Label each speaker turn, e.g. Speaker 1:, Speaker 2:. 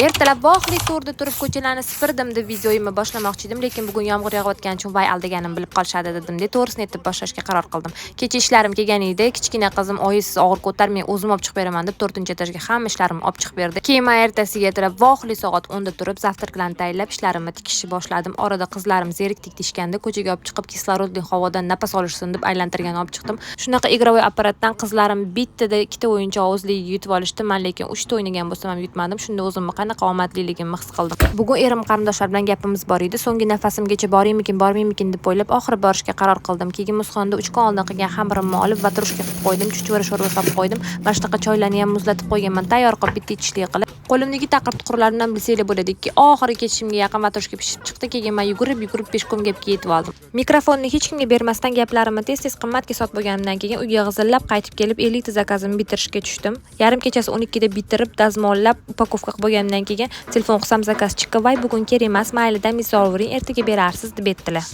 Speaker 1: Ertalab vohli to'rda turib ko'chalarni sipirdim deb videoyimni boshlamoqchi edim, lekin bugun yomg'ir yog'ayotgani uchun voy aldaganim bilib qolishadi dedim deb to'g'risini aytib boshlashga qaror qildim. Kecha ishlarim kelgan edi, kichkina qizim oyi siz og'ir ko'tarmang, o'zim olib chiqib beraman deb 4-etajga hamma ishlarimni olib chiqib berdi. Keyin men ertasiga ertalab vohli soat 10da turib zavtraklarni tayyorlab ishlarimni tikishni boshladim. Orada qizlarim zerik tiktishganda ko'chaga olib chiqib kislorodli havodan nafas olishsin deb aylantirgan olib chiqdim. Shunaqa igrovoy apparatdan qizlarim bittada ikkita o'yinchoq o'zligiga yutib olishdi, men lekin 3 ta o'ynagan bo'lsam ham yutmadim. Shunda o'zimni qanaqa omadliligimni his qildim. Bugun erim qarindoshlar bilan gapimiz bor edi. So'nggi nafasimgacha boraymikin, bormaymikin deb o'ylab oxiri borishga qaror qildim. Keyin muzxonada 3 kun oldin qilgan xamirimni olib vatorushka qilib qo'ydim, chuchvara sho'rva solib qo'ydim. Mana shunaqa choylarni ham muzlatib qo'yganman, tayyor qilib bitta ichishlik qilib. Qo'limdagi taqir-tuqirlardan bilsanglar bo'ladiki, oxiri ketishimga yaqin vatorushka pishib chiqdi. Keyin men yugurib peshkom gapga yetib oldim. Mikrofonni hech kimga bermasdan gaplarimni tez-tez qimmatga sotib bo'lganimdan keyin uyga g'izillab qaytib kelib 50 ta zakazimni bitirishga tushdim. Yarim kechasi 12da bitirib, dazmollab, upakovka qilib bo'lgandan keyin telefon qilsam zakaz chiqdi. Voy bugun kerak emas, mayli dam so'ravering, ertaga berarsiz deb aytdilar.